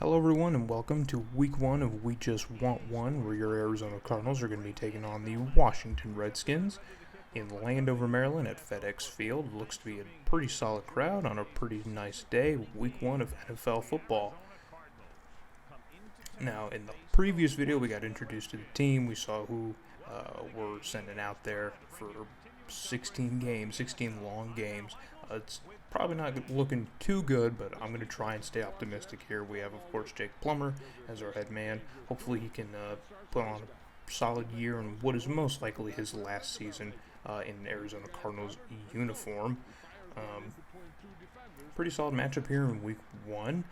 Hello everyone and welcome to week 1 of We Just Want One, where your Arizona Cardinals are going to be taking on the Washington Redskins in Landover, Maryland at FedEx Field. Looks to be a pretty solid crowd on a pretty nice day, week 1 of NFL football. Now, in the previous video, we got introduced to the team. We saw who we're sending out there for 16 games, 16 long games. It's probably not looking too good, but I'm going to try and stay optimistic here. We have, of course, Jake Plummer as our head man. Hopefully he can put on a solid year in what is most likely his last season in Arizona Cardinals uniform. Pretty solid matchup here in week 1.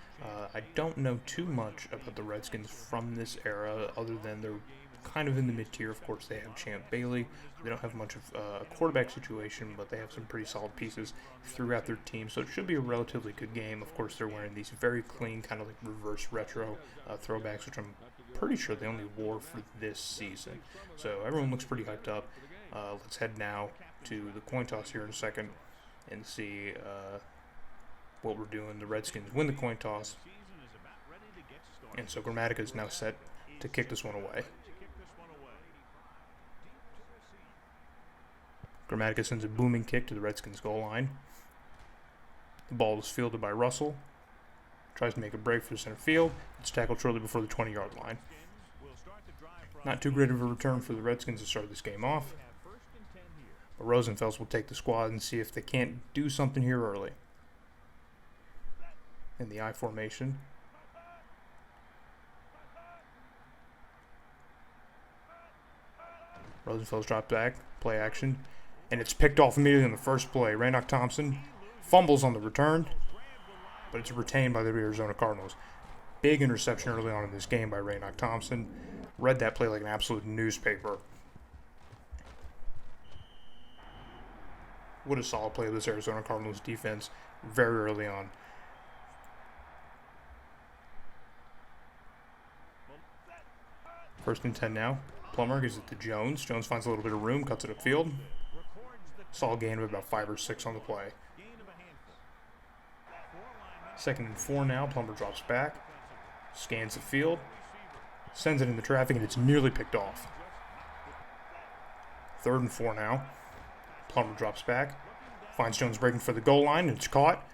I don't know too much about the Redskins from this era, other than they're kind of in the mid-tier. Of course, they have Champ Bailey. They don't have much of a quarterback situation, but they have some pretty solid pieces throughout their team, so it should be a relatively good game. Of course, they're wearing these very clean, kind of like reverse retro throwbacks, which I'm pretty sure they only wore for this season. So everyone looks pretty hyped up. Let's head now to the coin toss here in a second and see what we're doing. The Redskins win the coin toss, and so Grammatica is now set to kick this one away. Grammatica sends a booming kick to the Redskins goal line. The ball is fielded by Russell. Tries to make a break for the center field. It's tackled shortly before the 20-yard line. Not too great of a return for the Redskins to start this game off. But Rosenfels will take the squad and see if they can't do something here early. In the I formation. Rosenfels dropped back, play action. And it's picked off immediately on the first play. Raynoch Thompson fumbles on the return, but it's retained by the Arizona Cardinals. Big interception early on in this game by Raynoch Thompson. Read that play like an absolute newspaper. What a solid play of this Arizona Cardinals defense very early on. First and 10 now. Plummer gives it to Jones. Jones finds a little bit of room, cuts it upfield. Solid gain of about 5 or 6 on the play. Second and 4 now. Plummer drops back. Scans the field. Sends it into traffic, and it's nearly picked off. Third and 4 now. Plummer drops back. Finds Jones breaking for the goal line, and it's caught.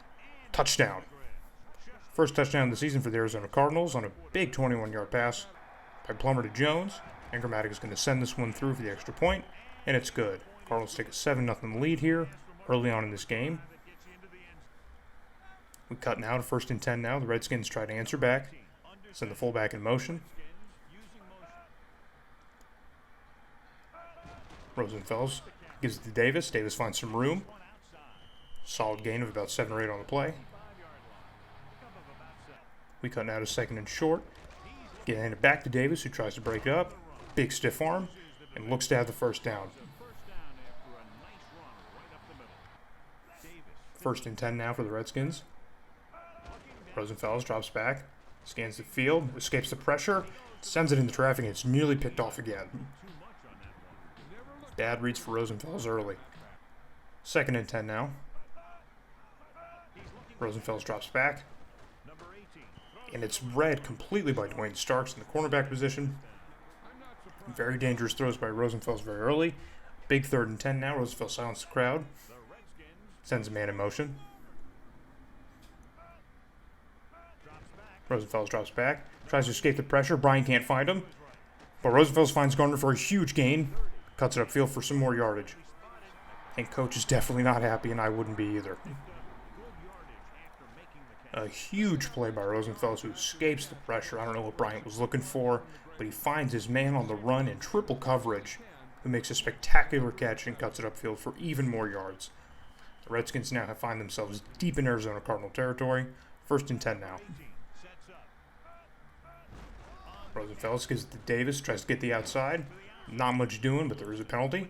Touchdown. First touchdown of the season for the Arizona Cardinals on a big 21-yard pass by Plummer to Jones. And Grammatica is going to send this one through for the extra point, and it's good. Cardinals take a 7-0 lead here early on in this game. We cut now to first and 10 now. The Redskins try to answer back. Send the fullback in motion. Rosenfels gives it to Davis. Davis finds some room. Solid gain of about 7 or 8 on the play. We cut now to second and short. Getting it back to Davis, who tries to break it up. Big stiff arm, and looks to have the first down. First and 10 now for the Redskins. Rosenfels drops back, scans the field, escapes the pressure, sends it into traffic, and it's nearly picked off again. Bad reads for Rosenfels early. Second and 10 now. Rosenfels drops back, and it's read completely by Dwayne Starks in the cornerback position. Very dangerous throws by Rosenfels very early. Big third and 10 now. Rosenfels silences the crowd. Sends a man in motion. Rosenfels drops back. Tries to escape the pressure. Bryan can't find him. But Rosenfels finds Gardner for a huge gain. Cuts it upfield for some more yardage. And coach is definitely not happy, and I wouldn't be either. A huge play by Rosenfels, who escapes the pressure. I don't know what Bryant was looking for, but he finds his man on the run in triple coverage, who makes a spectacular catch and cuts it upfield for even more yards. The Redskins now find themselves deep in Arizona Cardinal territory. First and 10 now. Rosenfels gives it to Davis, tries to get the outside. Not much doing, but there is a penalty.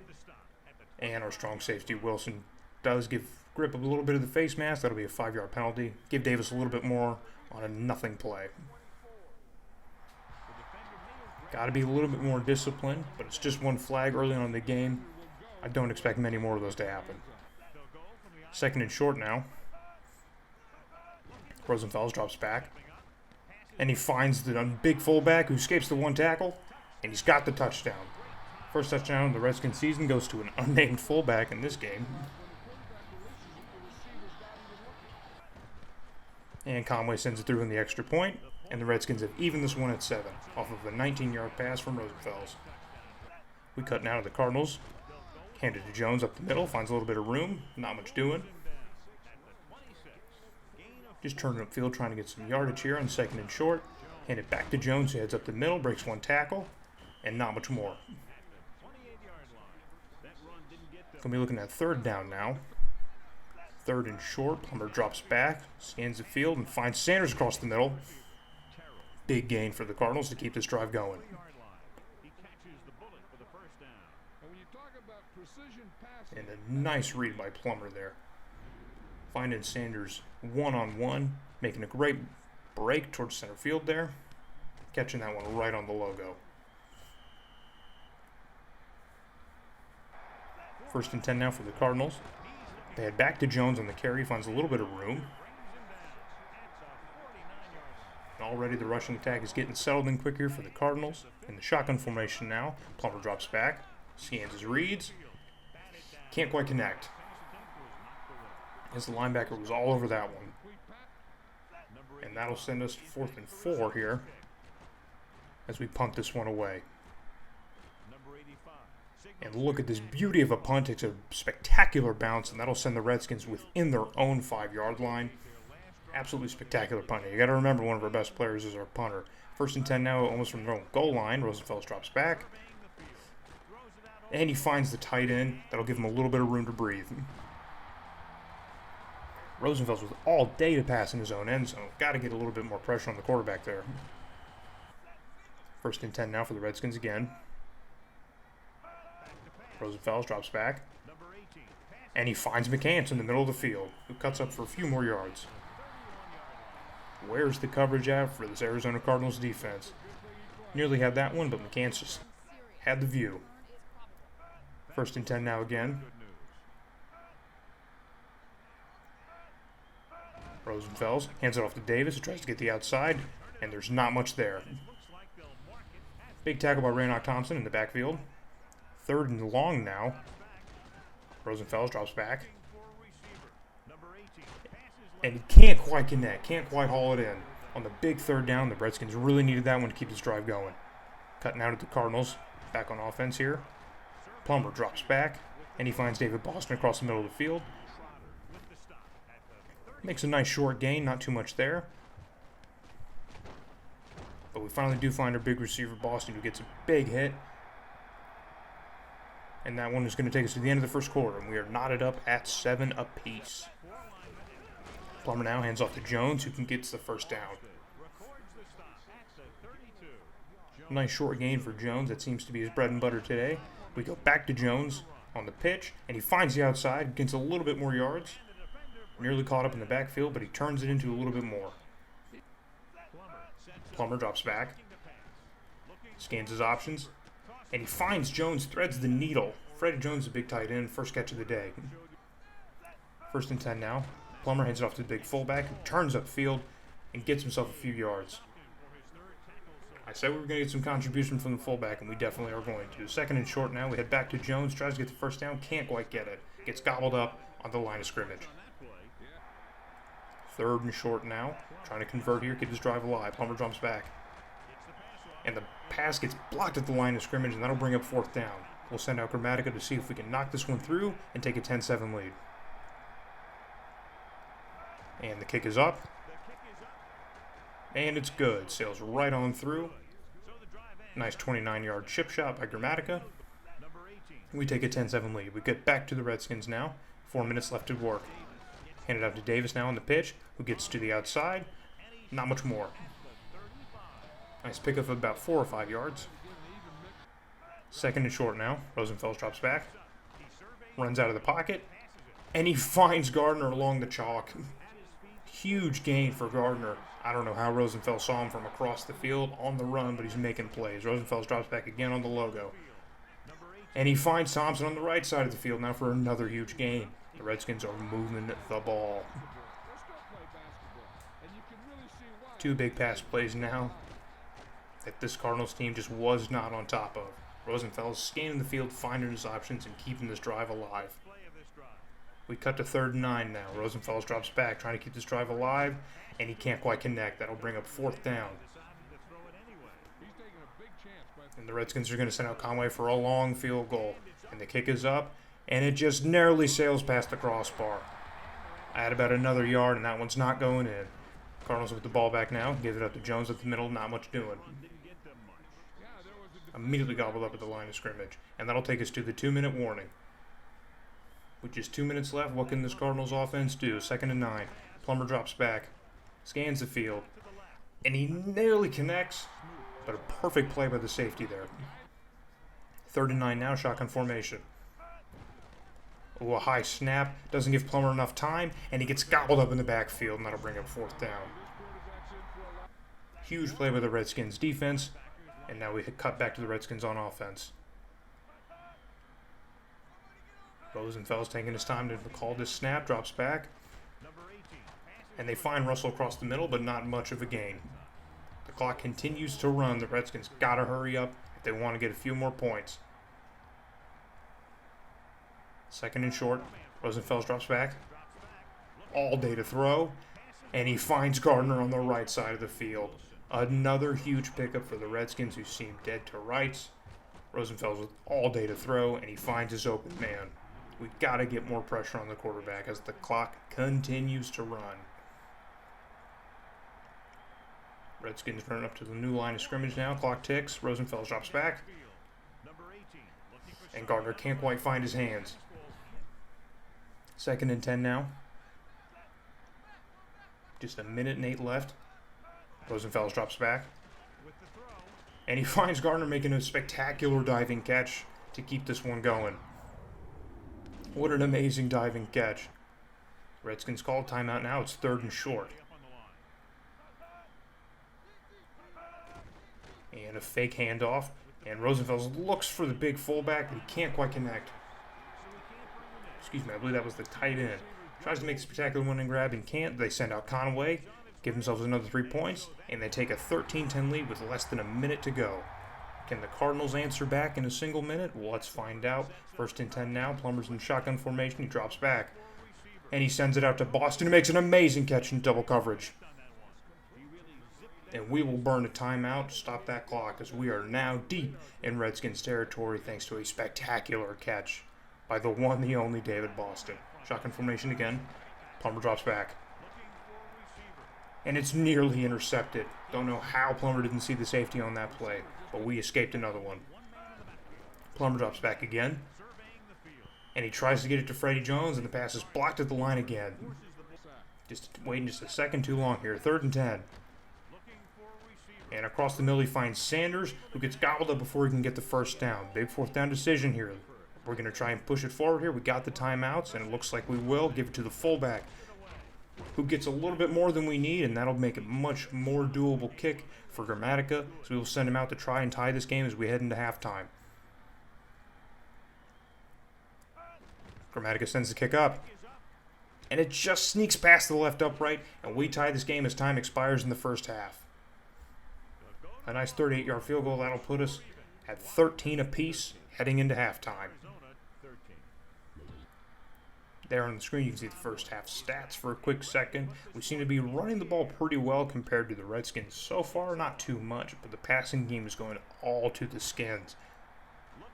And our strong safety, Wilson, does give Grip a little bit of the face mask. That'll be a 5-yard penalty. Give Davis a little bit more on a nothing play. Got to be a little bit more disciplined, but it's just one flag early on in the game. I don't expect many more of those to happen. Second and short now. Rosenfels drops back. And he finds the big fullback who escapes the one tackle, and he's got the touchdown. First touchdown of the Redskins season goes to an unnamed fullback in this game. And Conway sends it through in the extra point, and the Redskins have evened this one at 7 off of a 19-yard pass from Rosenfels. We cut now to the Cardinals. Hand it to Jones up the middle, finds a little bit of room, not much doing. Just turning upfield, trying to get some yardage here on second and short. Hand it back to Jones, who heads up the middle, breaks one tackle, and not much more. Going to be looking at third down now. Third and short, Plummer drops back, scans the field, and finds Sanders across the middle. Big gain for the Cardinals to keep this drive going. And a nice read by Plummer there. Finding Sanders one-on-one, making a great break towards center field there. Catching that one right on the logo. First and 10 now for the Cardinals. They head back to Jones on the carry, finds a little bit of room. And already the rushing attack is getting settled in quicker for the Cardinals. In the shotgun formation now, Plummer drops back, scans his reads. Can't quite connect. As the linebacker was all over that one. And that'll send us to 4th and 4 here as we punt this one away. And look at this beauty of a punt. It's a spectacular bounce, and that'll send the Redskins within their own 5-yard line. Absolutely spectacular punting. You got to remember one of our best players is our punter. First and 10 now, almost from their own goal line. Rosenfels drops back. And he finds the tight end. That'll give him a little bit of room to breathe. Rosenfels with all day to pass in his own end zone. Got to get a little bit more pressure on the quarterback there. First and 10 now for the Redskins again. Rosenfels drops back. And he finds McCants in the middle of the field, who cuts up for a few more yards. Where's the coverage at for this Arizona Cardinals defense? Nearly had that one, but McCants just had the view. First and 10 now again. Rosenfels hands it off to Davis, who tries to get the outside, and there's not much there. Big tackle by Raynoch Thompson in the backfield. Third and long now. Rosenfels drops back. And he can't quite connect, can't quite haul it in. On the big third down, the Redskins really needed that one to keep this drive going. Cutting out at the Cardinals, back on offense here. Plummer drops back, and he finds David Boston across the middle of the field. Makes a nice short gain, not too much there. But we finally do find our big receiver, Boston, who gets a big hit. And that one is going to take us to the end of the first quarter, and we are knotted up at 7 apiece. Plummer now hands off to Jones, who can get the first down. Nice short gain for Jones. That seems to be his bread and butter today. We go back to Jones on the pitch, and he finds the outside, gets a little bit more yards. Nearly caught up in the backfield, but he turns it into a little bit more. Plummer drops back, scans his options, and he finds Jones, threads the needle. Freddie Jones, the big tight end, first catch of the day. First and 10 now. Plummer hands it off to the big fullback, who turns upfield and gets himself a few yards. I said we were going to get some contribution from the fullback, and we definitely are going to. Second and short now. We head back to Jones, tries to get the first down, can't quite get it. Gets gobbled up on the line of scrimmage. Third and short now. Trying to convert here, keep this drive alive. Plummer jumps back. And the pass gets blocked at the line of scrimmage, and that'll bring up 4th down. We'll send out Grammatica to see if we can knock this one through and take a 10-7 lead. And the kick is up. And it's good. Sails right on through. Nice 29-yard chip shot by Grammatica. We take a 10-7 lead. We get back to the Redskins now. 4 minutes left to work. Handed out to Davis now on the pitch, who gets to the outside. Not much more. Nice pickup of about 4 or 5 yards. Second and short now. Rosenfels drops back. Runs out of the pocket. And he finds Gardner along the chalk. Huge gain for Gardner. I don't know how Rosenfels saw him from across the field on the run, but he's making plays. Rosenfels drops back again on the logo. And he finds Thompson on the right side of the field now for another huge gain. The Redskins are moving the ball. Two big pass plays now that this Cardinals team just was not on top of. Rosenfeld's scanning the field, finding his options, and keeping this drive alive. We cut to 3rd and 9 now. Rosenfeld drops back, trying to keep this drive alive, and he can't quite connect. That'll bring up 4th down. And the Redskins are going to send out Conway for a long field goal. And the kick is up, and it just narrowly sails past the crossbar. Add about another yard, and that one's not going in. Cardinals with the ball back now. Give it up to Jones at the middle. Not much doing. Immediately gobbled up at the line of scrimmage. And that'll take us to the 2-minute warning. With just 2 minutes left, what can this Cardinals offense do? 2nd and 9. Plummer drops back. Scans the field. And he nearly connects. But a perfect play by the safety there. 3rd and 9 now. Shotgun formation. Oh, a high snap. Doesn't give Plummer enough time. And he gets gobbled up in the backfield. And that'll bring up 4th down. Huge play by the Redskins defense. And now we cut back to the Redskins on offense. Rosenfeld's taking his time to call this snap. Drops back. And they find Russell across the middle, but not much of a gain. The clock continues to run. The Redskins got to hurry up if they want to get a few more points. 2nd and short. Rosenfeld drops back. All day to throw. And he finds Gardner on the right side of the field. Another huge pickup for the Redskins, who seem dead to rights. Rosenfeld with all day to throw, and he finds his open man. We got to get more pressure on the quarterback as the clock continues to run. Redskins running up to the new line of scrimmage now. Clock ticks. Rosenfeld drops back. And Gardner can't quite find his hands. 2nd and 10 now. Just 1 minute and 8 left. Rosenfeld drops back. And he finds Gardner making a spectacular diving catch to keep this one going. What an amazing diving catch. Redskins called timeout now. It's 3rd and short. And a fake handoff. And Rosenfeld looks for the big fullback, but he can't quite connect. Excuse me, I believe that was the tight end. Tries to make a spectacular winning grab and can't. They send out Conway. Give themselves another 3 points, and they take a 13-10 lead with less than a minute to go. Can the Cardinals answer back in a single minute? Well, let's find out. 1st and 10 now. Plummer's in shotgun formation. He drops back. And he sends it out to Boston, who makes an amazing catch in double coverage. And we will burn a timeout to stop that clock, as we are now deep in Redskins territory thanks to a spectacular catch by the one, the only David Boston. Shotgun formation again. Plummer drops back. And it's nearly intercepted. Don't know how Plummer didn't see the safety on that play, but we escaped another one. Plummer drops back again. And he tries to get it to Freddie Jones, and the pass is blocked at the line again. Just waiting just a second too long here. 3rd and 10. And across the middle he finds Sanders, who gets gobbled up before he can get the 1st down. Big 4th down decision here. We're going to try and push it forward here. We got the timeouts, and it looks like we will. Give it to the fullback, who gets a little bit more than we need, and that'll make it much more doable kick for Grammatica. So we will send him out to try and tie this game as we head into halftime. Grammatica sends the kick up. And it just sneaks past the left upright, and we tie this game as time expires in the 1st half. A nice 38-yard field goal. That'll put us at 13 apiece heading into halftime. There on the screen, you can see the 1st half stats for a quick second. We seem to be running the ball pretty well compared to the Redskins. So far, not too much, but the passing game is going all to the Skins.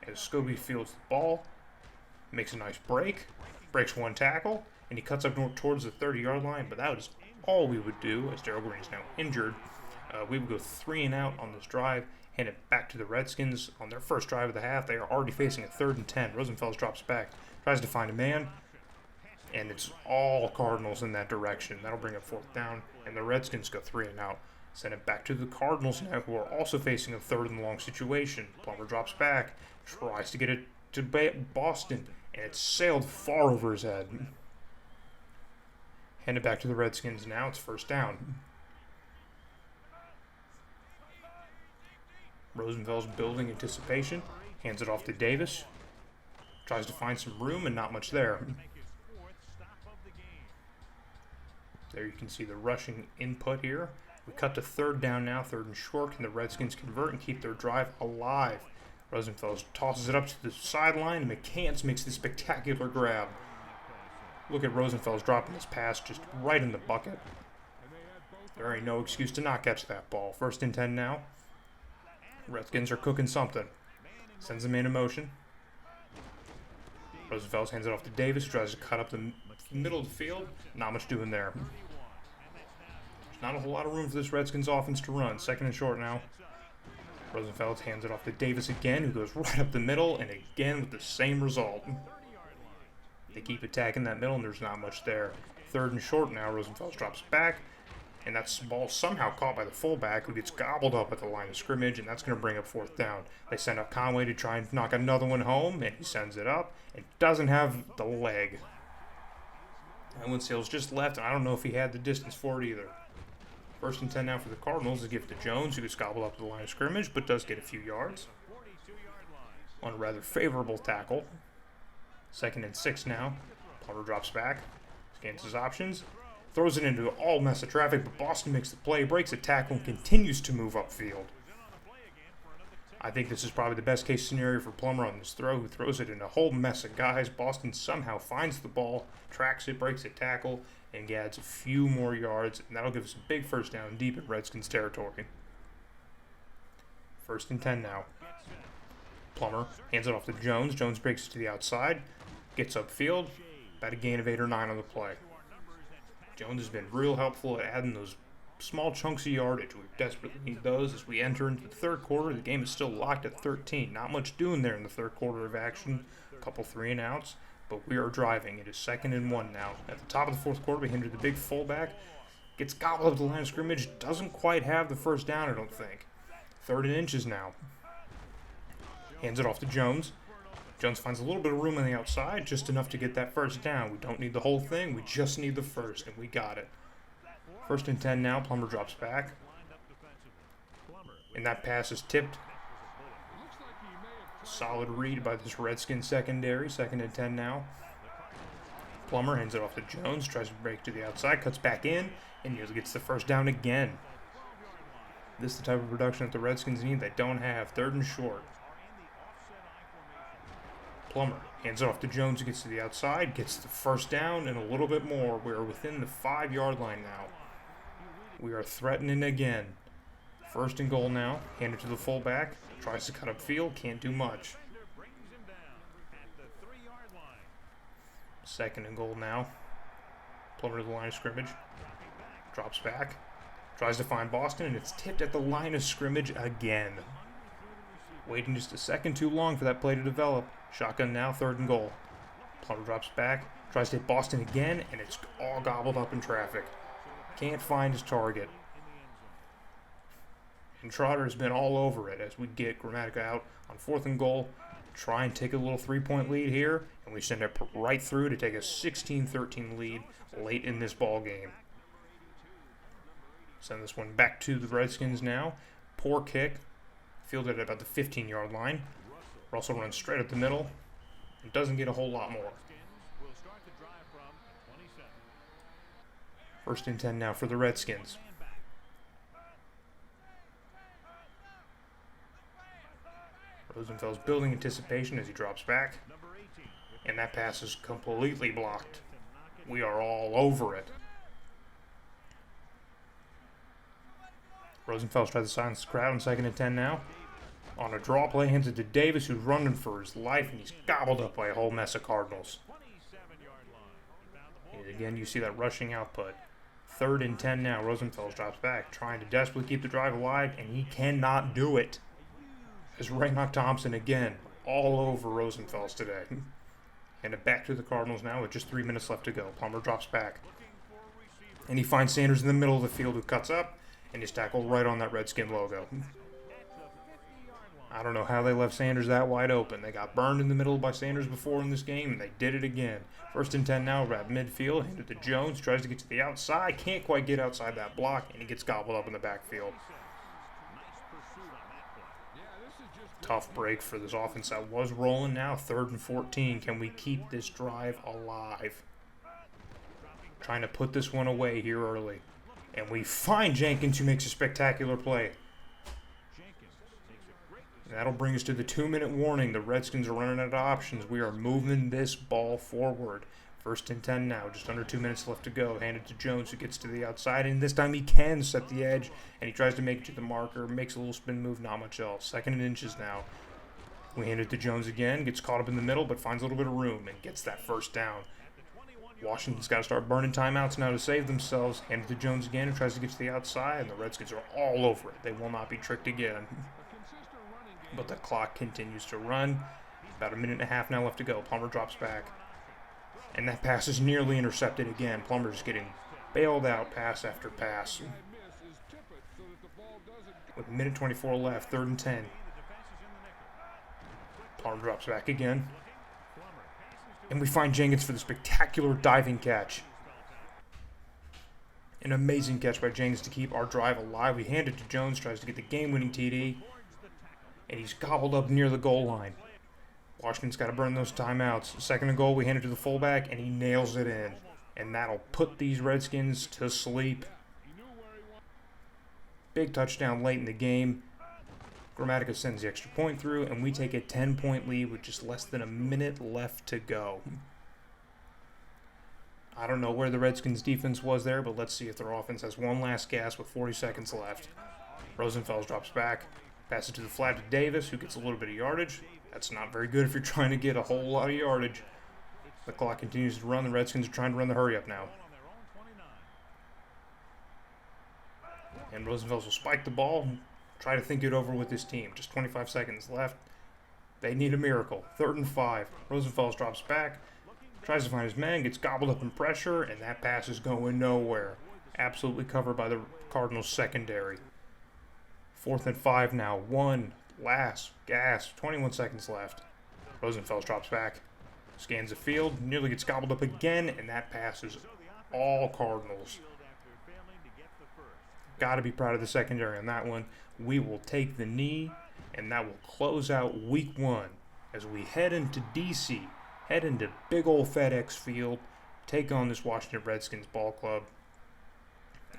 As Scobie fields the ball, makes a nice break, breaks one tackle, and he cuts up towards the 30-yard line, but that was all we would do, as Darrell Green is now injured. We would go 3 and out on this drive, hand it back to the Redskins on their first drive of the half. They are already facing a 3rd and 10. Rosenfeld drops back, tries to find a man, and it's all Cardinals in that direction. That'll bring up 4th down, and the Redskins go 3 and out. Send it back to the Cardinals now, who are also facing a 3rd and long situation. Plummer drops back, tries to get it to Boston, and it's sailed far over his head. Hand it back to the Redskins now. It's 1st down. Rosenfeld's building anticipation. Hands it off to Davis. Tries to find some room, and not much there. There you can see the rushing input here. We cut to third down now, third and short. Can the Redskins convert and keep their drive alive? Rosenfels tosses it up to the sideline, and McCants makes the spectacular grab. Look at Rosenfels dropping this pass just right in the bucket. There ain't no excuse to not catch that ball. 1st and 10 now. Redskins are cooking something. Sends the man in motion. Rosenfels hands it off to Davis, tries to cut up the middle of the field. Not much doing there. There's not a whole lot of room for this Redskins offense to run. 2nd and short now. Rosenfels hands it off to Davis again, who goes right up the middle, and again with the same result. They keep attacking that middle, and there's not much there. 3rd and short now. Rosenfels drops back, and that ball somehow caught by the fullback, who gets gobbled up at the line of scrimmage, and that's going to bring up 4th down. They send up Conway to try and knock another one home, and he sends it up, and doesn't have the leg. And Winsale's just left, and I don't know if he had the distance for it either. 1st and 10 now for the Cardinals. They give it to Jones, who gets gobbled up to the line of scrimmage, but does get a few yards on a rather favorable tackle. 2nd and 6 now. Plummer drops back, scans his options, throws it into all mess of traffic, but Boston makes the play, breaks a tackle, and continues to move upfield. I think this is probably the best case scenario for Plummer on this throw, who throws it in a whole mess of guys. Boston somehow finds the ball, tracks it, breaks a tackle, and adds a few more yards, and that'll give us a big 1st down deep in Redskins territory. 1st and 10 now. Plummer hands it off to Jones. Jones breaks it to the outside, gets upfield, about a gain of 8 or 9 on the play. Jones has been real helpful at adding those small chunks of yardage. We desperately need those as we enter into the 3rd quarter. The game is still locked at 13. Not much doing there in the 3rd quarter of action. A couple 3 and outs, but we are driving. It is 2nd and 1 now. At the top of the 4th quarter, we enter the big fullback. Gets gobbled up the line of scrimmage. Doesn't quite have the 1st down, I don't think. 3rd and inches now. Hands it off to Jones. Jones finds a little bit of room on the outside, just enough to get that 1st down. We don't need the whole thing. We just need the 1st, and we got it. 1st and 10 now. Plummer drops back. And that pass is tipped. Solid read by this Redskins secondary. 2nd and 10 now. Plummer hands it off to Jones. Tries to break to the outside. Cuts back in. And nearly gets the 1st down again. This is the type of production that the Redskins need. They don't have. 3rd and short. Plummer hands it off to Jones, who gets to the outside, gets the 1st down and a little bit more. We're within the 5-yard line now. We are threatening again. 1st and goal now. Hand it to the fullback. Tries to cut upfield. Can't do much. 2nd and goal now. Plummer to the line of scrimmage. Drops back. Tries to find Boston, and it's tipped at the line of scrimmage again. Waiting just a second too long for that play to develop. Shotgun now, 3rd and goal. Plummer drops back, tries to hit Boston again, and it's all gobbled up in traffic. Can't find his target. And Trotter's been all over it as we get Grammatica out on 4th and goal. Try and take a little 3-point lead here, and we send it right through to take a 16-13 lead late in this ball game. Send this one back to the Redskins now. Poor kick. Fielded at about the 15-yard line. Russell runs straight up the middle. It doesn't get a whole lot more. 1st and 10 now for the Redskins. Rosenfeld's building anticipation as he drops back. And that pass is completely blocked. We are all over it. Rosenfeld tries to silence the crowd on 2nd and 10 now. On a draw play, hands it to Davis, who's running for his life, and he's gobbled up by a whole mess of Cardinals. And again, you see that rushing output. 3rd and 10 now. Rosenfeld drops back, trying to desperately keep the drive alive, and he cannot do it. As Raynock Thompson again, all over Rosenfeld today. And it back to the Cardinals now with just 3 minutes left to go. Plummer drops back. And he finds Sanders in the middle of the field, who cuts up, and he's tackled right on that Redskin logo. I don't know how they left Sanders that wide open. They got burned in the middle by Sanders before in this game, and they did it again. 1st and 10 now, at midfield, handed to Jones, tries to get to the outside, can't quite get outside that block, and he gets gobbled up in the backfield. Tough break for this offense that was rolling now. 3rd and 14. Can we keep this drive alive? Trying to put this one away here early. And we find Jenkins, who makes a spectacular play. That'll bring us to the 2-minute warning. The Redskins are running out of options. We are moving this ball forward. 1st and 10 now. Just under 2 minutes left to go. Handed to Jones, who gets to the outside. And this time he can set the edge. And he tries to make it to the marker. Makes a little spin move. Not much else. 2nd and inches now. We hand it to Jones again. Gets caught up in the middle, but finds a little bit of room. And gets that 1st down. Washington's got to start burning timeouts now to save themselves. Hand it to Jones again, who tries to get to the outside. And the Redskins are all over it. They will not be tricked again. But the clock continues to run. About 1.5 minutes now left to go. Plummer drops back. And that pass is nearly intercepted again. Plummer's getting bailed out pass after pass. With 1:24 left, 3rd and 10. Plummer drops back again. And we find Jenkins for the spectacular diving catch. An amazing catch by Jenkins to keep our drive alive. We hand it to Jones, tries to get the game-winning TD. And he's gobbled up near the goal line. Washington's got to burn those timeouts. 2nd and goal, we hand it to the fullback, and he nails it in. And that'll put these Redskins to sleep. Big touchdown late in the game. Grammatica sends the extra point through, and we take a 10-point lead with just less than a minute left to go. I don't know where the Redskins' defense was there, but let's see if their offense has one last gas with 40 seconds left. Rosenfels drops back. Pass it to the flat to Davis, who gets a little bit of yardage. That's not very good if you're trying to get a whole lot of yardage. The clock continues to run. The Redskins are trying to run the hurry up now. And Rosenfels will spike the ball and try to think it over with his team. Just 25 seconds left. They need a miracle. 3rd and 5. Rosenfels drops back. Tries to find his man. Gets gobbled up in pressure. And that pass is going nowhere. Absolutely covered by the Cardinals secondary. 4th and 5 now. One last gasp. 21 seconds left. Rosenfels drops back. Scans the field. Nearly gets gobbled up again. And that pass is all Cardinals. Got to be proud of the secondary on that one. We will take the knee. And that will close out week 1 as we head into D.C. Head into big old FedEx Field. Take on this Washington Redskins ball club.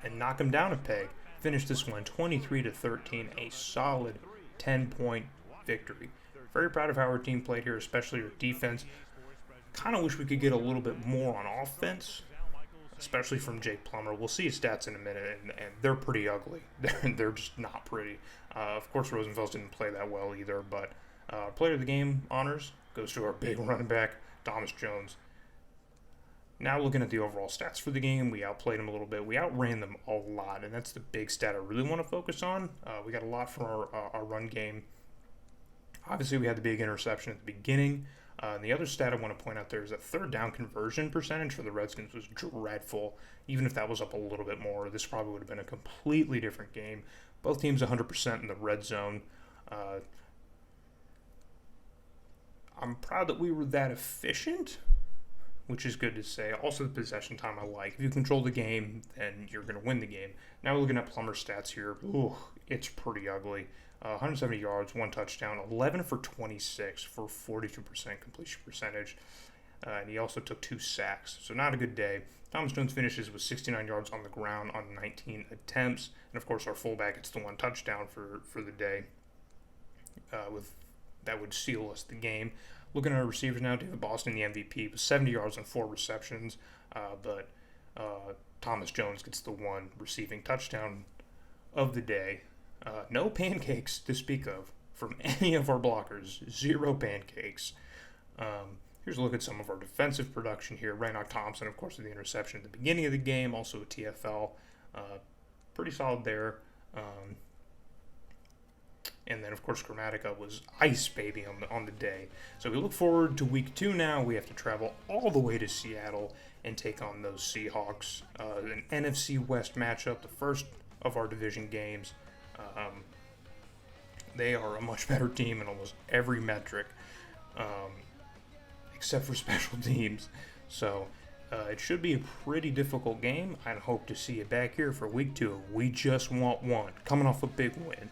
And knock them down a peg. Finish this one 23-13, a solid 10-point victory. Very proud of how our team played here, especially our defense. Kind of wish we could get a little bit more on offense, especially from Jake Plummer. We'll see his stats in a minute, and they're pretty ugly. They're just not pretty. Of course, Rosenfels didn't play that well either, but player of the game honors goes to our big running back, Thomas Jones. Now looking at the overall stats for the game, we outplayed them a little bit. We outran them a lot, and that's the big stat I really want to focus on. We got a lot from our run game. Obviously, we had the big interception at the beginning. And the other stat I want to point out there is that 3rd down conversion percentage for the Redskins was dreadful. Even if that was up a little bit more, this probably would have been a completely different game. Both teams 100% in the red zone. I'm proud that we were that efficient, which is good to say. Also, the possession time I like. If you control the game, then you're going to win the game. Now we're looking at Plummer's stats here. Ooh, it's pretty ugly. 170 yards, 1 touchdown, 11 for 26 for 42% completion percentage. And he also took 2 sacks, so not a good day. Thomas Jones finishes with 69 yards on the ground on 19 attempts. And, of course, our fullback gets the 1 touchdown for the day. That would seal us the game. Looking at our receivers now, David Boston, the MVP, with 70 yards on 4 receptions. But Thomas Jones gets the 1 receiving touchdown of the day. No pancakes to speak of from any of our blockers. 0 pancakes. Here's a look at some of our defensive production here. Raynock Thompson, of course, with the interception at the beginning of the game. Also a TFL. Pretty solid there. And then, of course, Grammatica was ice baby on the day. So we look forward to week 2 now. We have to travel all the way to Seattle and take on those Seahawks. An NFC West matchup, the first of our division games. They are a much better team in almost every metric, except for special teams. So it should be a pretty difficult game. I hope to see you back here for week 2. We just want one. Coming off a big win.